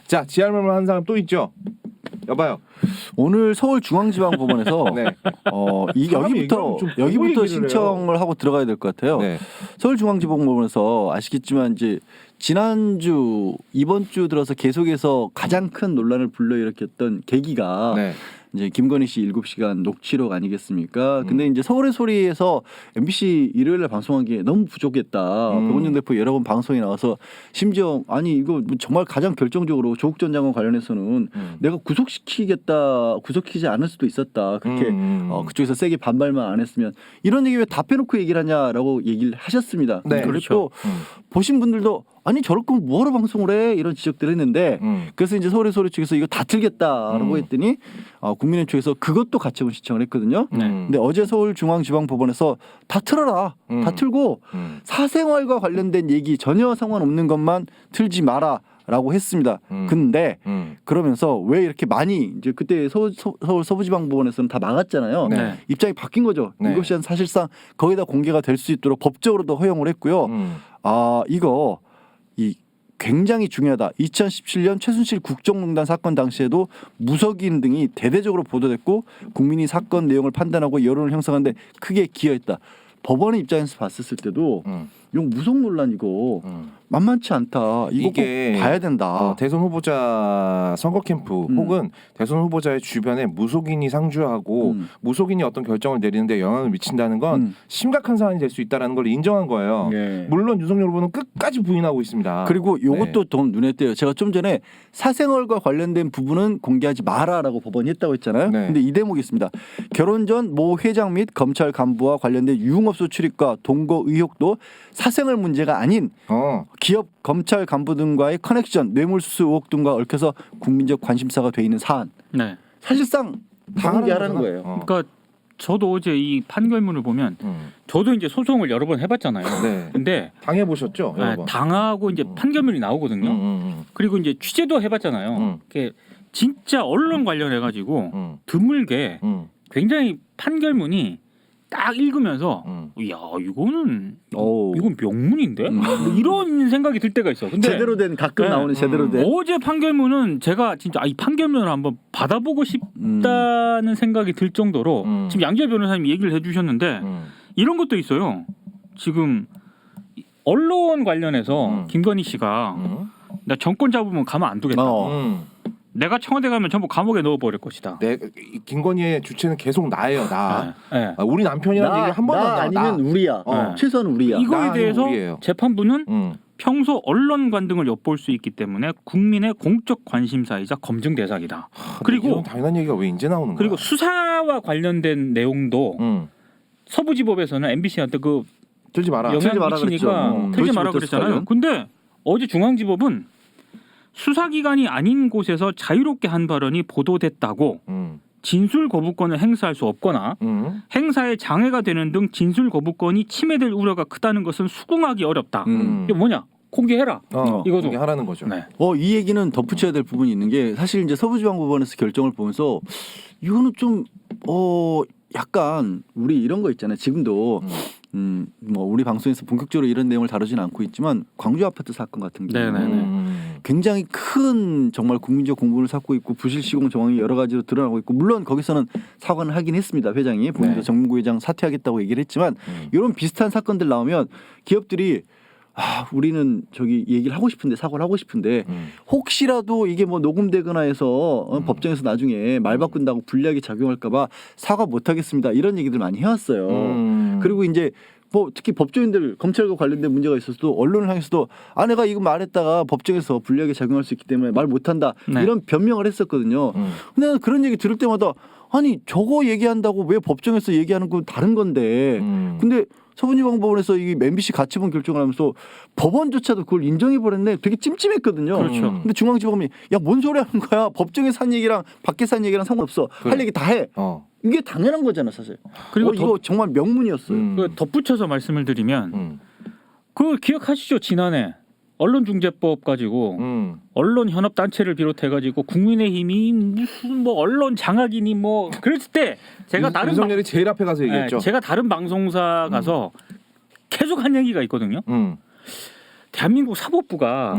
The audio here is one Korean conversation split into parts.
자, 지할말만 한 사람 또 있죠. 여봐요. 오늘 서울중앙지방법원에서 네. 여기부터 신청을 하고 들어가야 될 것 같아요. 네. 서울중앙지방법원에서 아시겠지만 이제 지난주 이번 주 들어서 계속해서 가장 큰 논란을 불러일으켰던 계기가 네. 이제 김건희 씨 7시간 녹취록 아니겠습니까? 근데 이제 서울의 소리에서 MBC 일요일에 방송하기에 너무 부족했다. 박원순 대표 여러 번 방송에 나와서 심지어 아니 이거 뭐 정말 가장 결정적으로 조국 전 장관 관련해서는 내가 구속시키지 않을 수도 있었다. 그렇게 그쪽에서 세게 반발만 안 했으면 이런 얘기 왜 다 빼놓고 얘기를 하냐라고 얘기를 하셨습니다. 네, 그리고 그렇죠. 또 보신 분들도 아니 저럴 거면 뭐하러 방송을 해 이런 지적들을 했는데 그래서 이제 서울의 소리 측에서 이거 다 틀겠다라고 했더니 국민의 쪽에서 그것도 가처분 신청을 했거든요. 근데 어제 서울중앙지방법원에서 다 틀어라, 다 틀고 사생활과 관련된 얘기 전혀 상관없는 것만 틀지 마라라고 했습니다. 근데 그러면서 왜 이렇게 많이 이제 그때 서울 서부지방법원에서는 다 막았잖아요. 네. 입장이 바뀐 거죠. 네. 이것이 사실상 거기다 공개가 될 수 있도록 법적으로도 허용을 했고요. 이거 이 굉장히 중요하다. 2017년 최순실 국정농단 사건 당시에도 무속인 등이 대대적으로 보도됐고 국민이 사건 내용을 판단하고 여론을 형성하는데 크게 기여했다. 법원의 입장에서 봤을 때도 이거 무속 논란 이거 만만치 않다. 이거 이게 꼭 봐야 된다. 대선 후보자 선거 캠프 혹은 대선 후보자의 주변에 무속인이 상주하고 무속인이 어떤 결정을 내리는데 영향을 미친다는 건 심각한 사안이 될 수 있다는 걸 인정한 거예요. 예. 물론 윤석열 후보는 끝까지 부인하고 있습니다. 그리고 이것도 더 눈에 띄어요. 제가 좀 전에 사생활과 관련된 부분은 공개하지 마라라고 법원이 했다고 했잖아요. 네. 근데 이 대목이 있습니다. 결혼 전 모 회장 및 검찰 간부와 관련된 유흥업소 출입과 동거 의혹도 사생활 문제가 아닌 기업 검찰 간부 등과의 커넥션, 뇌물수수 의혹 등과 얽혀서 국민적 관심사가 돼 있는 사안. 네. 사실상 다 공개하라는 거잖아. 거예요. 그러니까 저도 어제 이 판결문을 보면 저도 이제 소송을 여러 번 해봤잖아요. 네. 근데 당해 보셨죠, 여러분? 당하고 이제 판결문이 나오거든요. 그리고 이제 취재도 해봤잖아요. 이게 진짜 언론 관련해 가지고 드물게 굉장히 판결문이 딱 읽으면서 야 이거는 이건 명문인데 뭐 이런 생각이 들 때가 있어. 근데 제대로 된 가끔 네. 나오는 제대로 된. 어제 판결문은 제가 진짜 이 판결문을 한번 받아보고 싶다는 생각이 들 정도로 지금 양지열 변호사님이 얘기를 해주셨는데 이런 것도 있어요. 지금 언론 관련해서 김건희 씨가 나 정권 잡으면 가만 안 두겠다. 내가 청와대 가면 전부 감옥에 넣어버릴 것이다. 김건희의 주체는 계속 나예요, 나. 네. 우리 남편이라는 얘기 한 번도 안 아니면 우리야. 최소한 우리야. 이거에 나 대해서 우리예요. 재판부는 평소 언론관 등을 엿볼 수 있기 때문에 국민의 공적 관심사이자 검증 대상이다. 그리고 이런 당연한 얘기가 왜 이제 나오는 거야? 그리고 수사와 관련된 내용도 서부지법에서는 MBC한테 그 틀지 마라. 영향 틀지 마라 미치니까 그랬죠. 틀지 마라 도이치모터스 그랬잖아요. 관련. 근데 어제 중앙지법은 수사기관이 아닌 곳에서 자유롭게 한 발언이 보도됐다고 진술 거부권을 행사할 수 없거나 행사에 장애가 되는 등 진술 거부권이 침해될 우려가 크다는 것은 수긍하기 어렵다. 이게 뭐냐? 공개해라. 이거도 공개하라는 거죠. 네. 이 얘기는 덧붙여야 될 부분이 있는 게 사실 이제 서부지방법원에서 결정을 보면서 이거는 좀 약간 우리 이런 거 있잖아요. 지금도 뭐 우리 방송에서 본격적으로 이런 내용을 다루지는 않고 있지만 광주 아파트 사건 같은 경우는 굉장히 큰 정말 국민적 공분을 샀고 있고 부실 시공 정황이 여러 가지로 드러나고 있고 물론 거기서는 사과는 하긴 했습니다. 회장이 본인도 정문구 회장 사퇴하겠다고 얘기를 했지만 이런 비슷한 사건들 나오면 기업들이 우리는 저기 얘기를 하고 싶은데 사과를 하고 싶은데 혹시라도 이게 뭐 녹음되거나 해서 법정에서 나중에 말 바꾼다고 불리하게 작용할까봐 사과 못하겠습니다 이런 얘기들 많이 해왔어요. 그리고 이제 뭐 특히 법조인들 검찰과 관련된 문제가 있어서도 언론을 향해서도 내가 이거 말했다가 법정에서 불리하게 작용할 수 있기 때문에 말 못한다 이런 변명을 했었거든요. 근데 나는 그런 얘기 들을 때마다 아니 저거 얘기한다고 왜 법정에서 얘기하는 건 다른 건데 근데 서부지방법원에서 이 MBC 가처분 결정을 하면서 법원조차도 그걸 인정해버렸네. 되게 찜찜했거든요. 그렇죠. 근데 중앙지법이 야 뭔 소리 하는 거야. 법정에서 한 얘기랑 밖에서 한 얘기랑 상관없어. 그래. 할 얘기 다 해. 이게 당연한 거잖아 사실. 그리고 이거 정말 명문이었어요. 그 덧붙여서 말씀을 드리면 그걸 기억하시죠? 지난해 언론중재법 가지고 언론 현업 단체를 비롯해 가지고 국민의힘이 무슨 뭐 언론 장악이니 뭐 그랬을 때 제가 다른 윤석열이 제일 앞에 가서 얘기했죠. 제가 다른 방송사 가서 계속 한 얘기가 있거든요. 대한민국 사법부가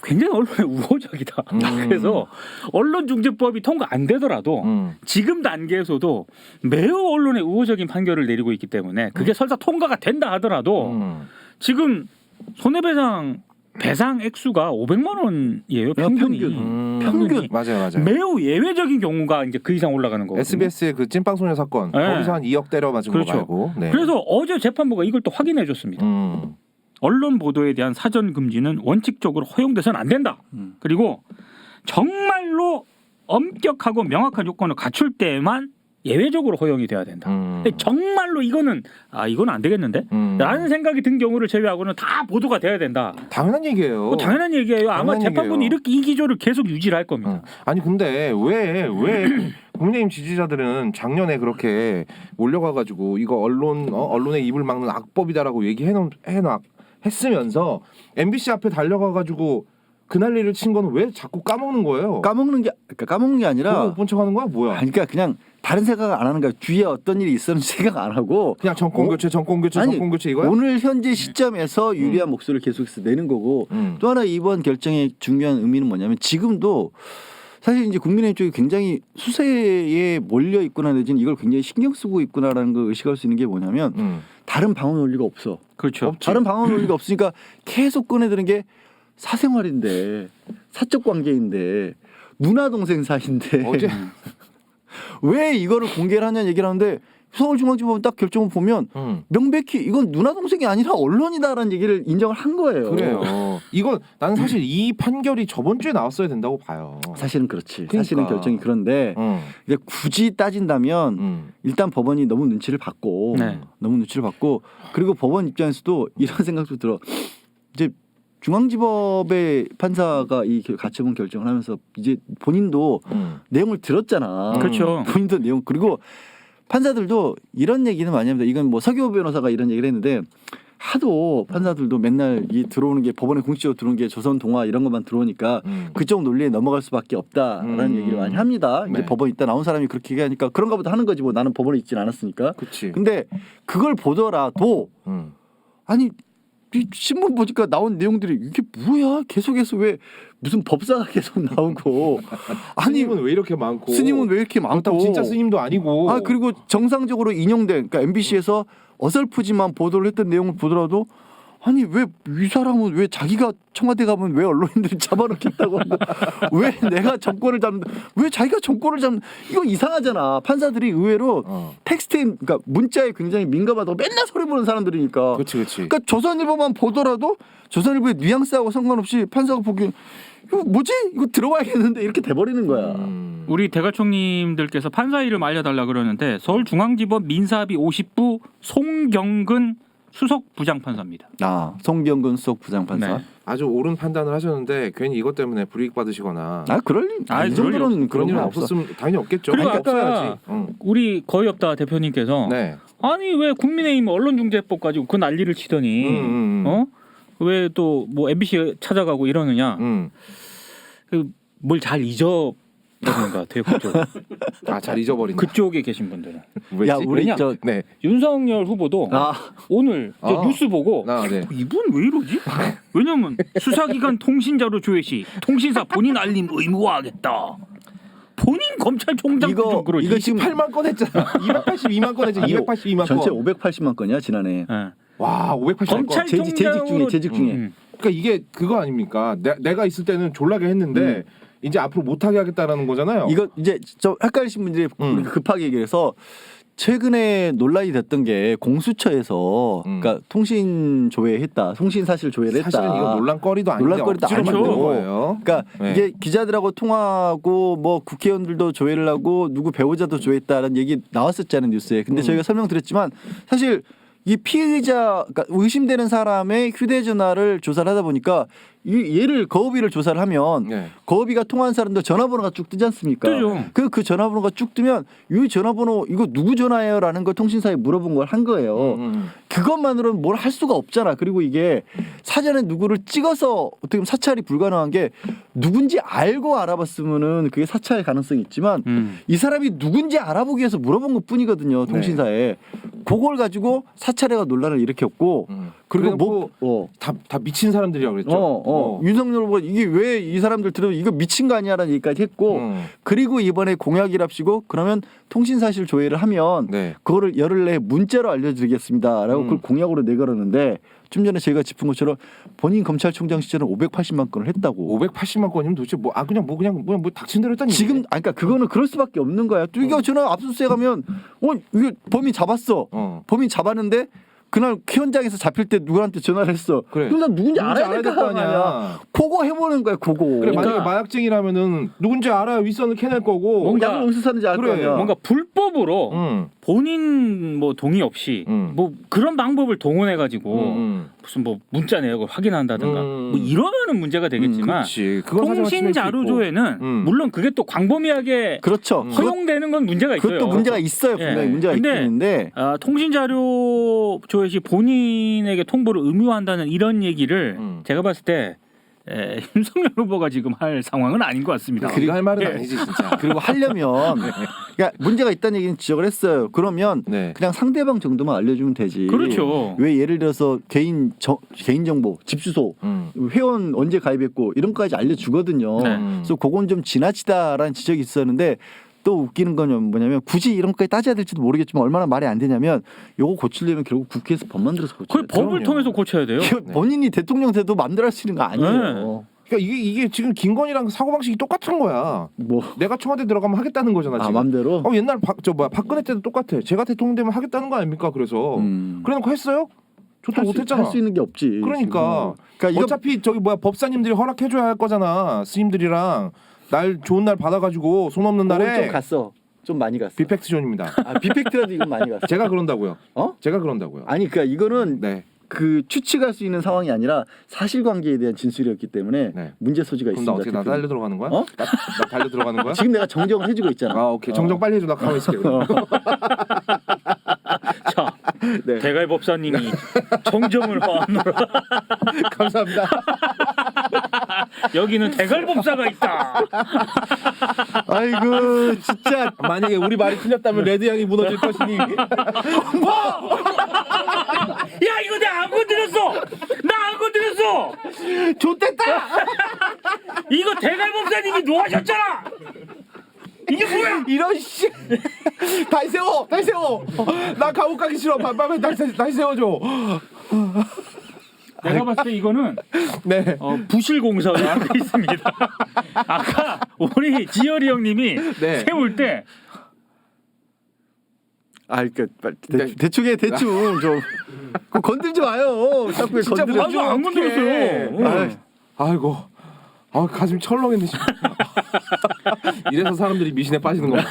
굉장히 언론에 우호적이다. 그래서 언론중재법이 통과 안 되더라도 지금 단계에서도 매우 언론에 우호적인 판결을 내리고 있기 때문에 그게 설사 통과가 된다 하더라도 지금 손해배상 배상 액수가 500만 원이에요. 평균이. 평균. 맞아요. 매우 예외적인 경우가 이제 그 이상 올라가는 거거든요. SBS의 그 찐빵소녀 사건 네. 거기서 한 2억 때려 맞은 그렇죠. 거 말고. 네. 그래서 어제 재판부가 이걸 또 확인해 줬습니다. 언론 보도에 대한 사전 금지는 원칙적으로 허용돼서는 안 된다. 그리고 정말로 엄격하고 명확한 요건을 갖출 때만 예외적으로 허용이 돼야 된다. 근데 정말로 이건 안 되겠는데? 라는 생각이 든 경우를 제외하고는 다 보도가 돼야 된다. 당연한 얘기예요. 당연한 얘기예요. 아마 당연한 재판부는 얘기예요. 이렇게 이 기조를 계속 유지를 할 겁니다. 아니 근데 왜 국민의힘 지지자들은 작년에 그렇게 몰려가가지고 이거 언론의 입을 막는 악법이다라고 했으면서 MBC 앞에 달려가가지고 그 난리를 친 건 왜 자꾸 까먹는 거예요? 까먹는 게 아니라 못 본 척하는 거야 뭐야? 그러니까 그냥 다른 생각 안 하는 거야. 뒤에 어떤 일이 있었는지 생각 안 하고 그냥 정권 교체 이거야? 오늘 현재 시점에서 유리한 목소리를 계속해서 내는 거고 또 하나 이번 결정의 중요한 의미는 뭐냐면 지금도 사실 이제 국민의힘 쪽이 굉장히 수세에 몰려 있구나 내지는 이걸 굉장히 신경 쓰고 있구나라는 걸 의식할 수 있는 게 뭐냐면 다른 방어 논리가 없어. 그렇죠. 다른 방어 논리가 없으니까 계속 꺼내드는 게 사생활인데 사적 관계인데 누나 동생 사이인데 어제 왜 이거를 공개를 하냐는 얘기를 하는데 서울중앙지법 딱 결정을 보면 명백히 이건 누나 동생이 아니라 언론이다라는 얘기를 인정을 한 거예요. 그래요. 이건 나는 사실 이 판결이 저번 주에 나왔어야 된다고 봐요. 사실은 그렇지. 그러니까. 사실은 결정이 그런데 이제 굳이 따진다면 일단 법원이 너무 눈치를 받고 그리고 법원 입장에서도 이런 생각도 들어. 이제 중앙지법의 판사가 이 가처분 결정을 하면서 이제 본인도 내용을 들었잖아. 그렇죠. 본인도 내용 그리고 판사들도 이런 얘기는 많이 합니다. 이건 뭐 서교 변호사가 이런 얘기를 했는데 하도 판사들도 맨날 이 들어오는 게 법원에 공식적으로 들어오는 게 조선 동화 이런 것만 들어오니까 그쪽 논리에 넘어갈 수밖에 없다라는 얘기를 많이 합니다. 이제 네. 법원 있다 나온 사람이 그렇게 얘기하니까 그런가 보다 하는 거지 뭐 나는 법원에 있진 않았으니까. 그치. 근데 그걸 보더라도 아니 이 신문 보니까 나온 내용들이 이게 뭐야? 계속해서 왜 무슨 법사가 계속 나오고 아니 스님은 왜 이렇게 많고 스님은 왜 이렇게 많고 그렇다고 진짜 스님도 아니고 그리고 정상적으로 인용된 그러니까 MBC에서 어설프지만 보도를 했던 내용을 보더라도 아니 왜 이 사람은 왜 자기가 청와대 가면 왜 언론인들이 잡아놓겠다고 왜 내가 정권을 잡는 왜 자기가 정권을 잡는 이거 이상하잖아. 판사들이 의외로 텍스트에 그러니까 문자에 굉장히 민감하다고 맨날 소리 부르는 사람들이니까. 그렇지. 그러니까 조선일보만 보더라도 조선일보의 뉘앙스하고 상관없이 판사가 보기엔 이거 뭐지? 이거 들어와야겠는데 이렇게 돼버리는 거야. 우리 대가총님들께서 판사 이름 알려달라 그러는데 서울중앙지법 민사합의 50부 송경근 수석 부장판사입니다. 송경근 수석 부장판사. 네. 아주 옳은 판단을 하셨는데 괜히 이것 때문에 불이익 받으시거나 그럴 이 정도는 그런 일 건 없어. 없었으면 당연히 없겠죠. 그리고 아니, 아까 없어야지. 우리 거의 없다 대표님께서 네. 아니 왜 국민의힘 언론중재법 가지고 그 난리를 치더니 왜 또 뭐 MBC 찾아가고 이러느냐 뭘 잘 잊어버리는 것 같아요. 그쪽. 잘 잊어버린다. 그쪽에 계신 분들은. 왜지? 야 우리 왜냐? 네. 윤석열 후보도 오늘 저 뉴스 보고 네. 이분 왜 이러지? 왜냐면 수사기관 통신자료 조회 시 통신사 본인 알림 의무화하겠다. 본인 검찰총장도 좀 그러지. 이거 지금 8만 건 했잖아. 282만 건 했잖아. 282만 건. 전체 580만 건이야 지난해. 네. 와 580만 건. 검찰총장으로 재직 중에. 그러니까 이게 그거 아닙니까? 내가 있을 때는 졸라게 했는데 이제 앞으로 못하게 하겠다라는 거잖아요. 이거 이제 저 헷갈리신 분들이 우리가 급하게 얘기해서 최근에 논란이 됐던 게 공수처에서 그러니까 통신 조회했다, 통신 사실 조회를 했다. 사실은 이거 논란거리도 아닌데 논란거리도 억지로 아니고. 만든 거예요. 그러니까 네. 이게 기자들하고 통화하고 뭐 국회의원들도 조회를 하고 누구 배우자도 조회했다라는 얘기 나왔었잖아요 뉴스에. 근데 저희가 설명드렸지만 사실 이 피의자 그러니까 의심되는 사람의 휴대전화를 조사를 하다 보니까 얘를 거업이를 조사를 하면 네. 거업이가 통화한 사람들 전화번호가 쭉 뜨지 않습니까? 뜨죠. 그 전화번호가 쭉 뜨면 이 전화번호 이거 누구 전화예요라는 걸 통신사에 물어본 걸 한 거예요. 그것만으로는 뭘 할 수가 없잖아. 그리고 이게 사전에 누구를 찍어서 어떻게 보면 사찰이 불가능한 게 누군지 알고 알아봤으면은 그게 사찰 가능성이 있지만 이 사람이 누군지 알아보기 위해서 물어본 것뿐이거든요. 통신사에. 그걸 가지고 사찰회가 논란을 일으켰고 그리고 다 미친 사람들이라고 그랬죠. 윤석열 후보가 이게 왜 이 사람들 들으면 이거 미친 거 아니야라는 얘기까지 했고 그리고 이번에 공약이랍시고 그러면 통신사실 조회를 하면 네. 그거를 열흘 내에 문자로 알려드리겠습니다라고 그걸 공약으로 내걸었는데 좀 전에 저희가 짚은 것처럼 본인 검찰총장 시절은 580만 건을 했다고. 580만 건이면 도대체 그냥 닥친 대로 했다니. 지금 그러니까 그거는 그럴 수밖에 없는 거야. 또 이거 저는 압수수색 하면 이거 범인 잡았어. 범인 잡았는데 그날 현장에서 잡힐 때 누구한테 전화를 했어. 그래. 그럼 난 누군지 알아야 될 거 아니야. 그거 해보는 거야. 그거. 그래, 만약에 마약쟁이라면은 누군지 알아야 윗선을 캐낼 거고. 뭔가 약을 어디서 사는지 알 거 아니야. 뭔가 불법으로 본인 뭐 동의 없이 뭐 그런 방법을 동원해 가지고 무슨 뭐 문자 내역을 확인한다든가 뭐 이러면은 문제가 되겠지만 통신 자료 조회는 물론 그게 또 광범위하게 그렇죠. 허용되는 건 문제가 있어요. 그것도 문제가 있어요. 분명히 문제가 있는데 통신 자료 조회 시 본인에게 통보를 의무화한다는 이런 얘기를 제가 봤을 때 윤석열 후보가 지금 할 상황은 아닌 것 같습니다. 그리고 할 말은 아니지 진짜. 그리고 하려면 그러니까 문제가 있다는 얘기는 지적을 했어요. 그러면 그냥 상대방 정도만 알려주면 되지. 그렇죠. 왜 예를 들어서 개인 정보, 집 주소, 회원 언제 가입했고 이런 거까지 알려주거든요. 그래서 그건 좀 지나치다라는 지적이 있었는데 또 웃기는 건 뭐냐면 굳이 이런 것까지 따져야 될지도 모르겠지만 얼마나 말이 안 되냐면 요거 고치려면 결국 국회에서 법 만들어서 고쳐야 돼요. 그 법을 통해서 고쳐야 돼요. 본인이 대통령 돼도 마음대로 할 수 있는 거 아니에요. 그러니까 이게 지금 김건희랑 사고 방식이 똑같은 거야. 뭐 내가 청와대 들어가면 하겠다는 거잖아. 지금. 마음대로. 옛날 박근혜 때도 똑같아. 제가 대통령 되면 하겠다는 거 아닙니까? 그래서 그래놓고 했어요? 저도 못했잖아. 할 수 있는 게 없지. 그러니까 어차피 법사님들이 허락해줘야 할 거잖아. 스님들이랑 날 좋은 날 받아가지고 손 없는 날에 좀 갔어. 좀 많이 갔어. 비팩트 존입니다. 비팩트라도 이건 많이 갔어. 제가 그런다고요. 제가 그런다고요. 아니 그러니까 이거는 그 추측할 수 있는 상황이 아니라 사실관계에 대한 진술이었기 때문에 문제 소지가 있습니다. 그럼 나 어떻게 나 달려 들어가는 거야? 나 달려 들어가는 거야? 지금 내가 정정을 해주고 있잖아. 오케이. 정정 빨리 해줘. 나 가만히 있을게. 자, 대갈 법사님이 정정을 화하노라. 감사합니다. 여기는 대갈 법사가 있다. 아이고 진짜 만약에 우리 말이 틀렸다면 레드 양이 무너질 것이니. 야 이거 내가 안 건드렸어. 나 안 건드렸어. 좋댔다. 이거 대갈 법사님이 노하셨잖아. 이게 뭐야? 이런 씨. 다시 세워. 나 감옥 가기 싫어. 밤에 다시 세워줘. 내가 봤을 때 이거는 부실공사로 알고 있습니다. 아까 우리 지열이 형님이 세울 때 그러니까 대충 좀 건들지 마요. 자꾸 진짜 건드려. 안 건드렸어요. 아이고. 가슴이 철렁했네. 이래서 사람들이 미신에 빠지는 거야.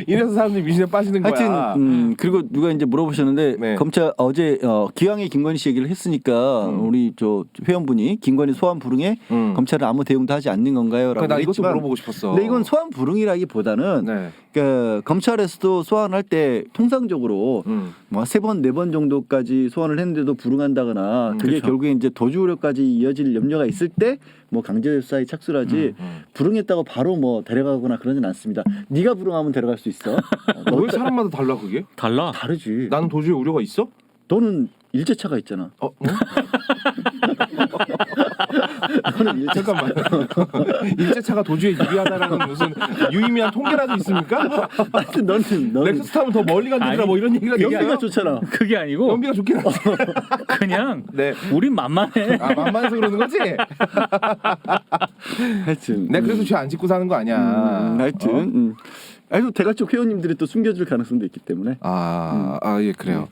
이래서 사람들이 미신에 빠지는 거야. 하여튼 그리고 누가 이제 물어보셨는데 검찰 어제 기왕에 김건희 씨 얘기를 했으니까 우리 저 회원분이 김건희 소환 불응에 검찰은 아무 대응도 하지 않는 건가요?라고 나 이것도 물어보고 싶었어. 근데 이건 소환 불응이라기보다는 그러니까 검찰에서도 소환할 때 통상적으로 뭐 3번 4번 정도까지 소환을 했는데도 불응한다거나 그게 그렇죠. 결국에 이제 도주 우려까지 이어질 염려가 있을 때 뭐 강제 수사에 착수하지 불응했다고 바로 뭐 데려가거나 그러진 않습니다. 네가 불응하면 데려갈 수 있어. 왜 사람마다 달라 그게? 달라. 다르지. 나는 도주에 우려가 있어? 너는 일제차가 있잖아. 너는 잠깐만. 일제차가 도주에 유리하다라는 무슨 유의미한 통계라도 있습니까? 하여튼 너는 렉서스 타면 더 멀리 간다더라 뭐 이런 얘기가 연비가 좋잖아. 그게 아니고 연비가 좋긴 하지. 그냥 우린 만만해. 만만해서 그러는 거지? 하여튼 그래서 죄 안 짓고 사는 거 아니야. 하여튼 아니 대가 쪽 회원님들이 또 숨겨줄 가능성도 있기 때문에 예 그래요.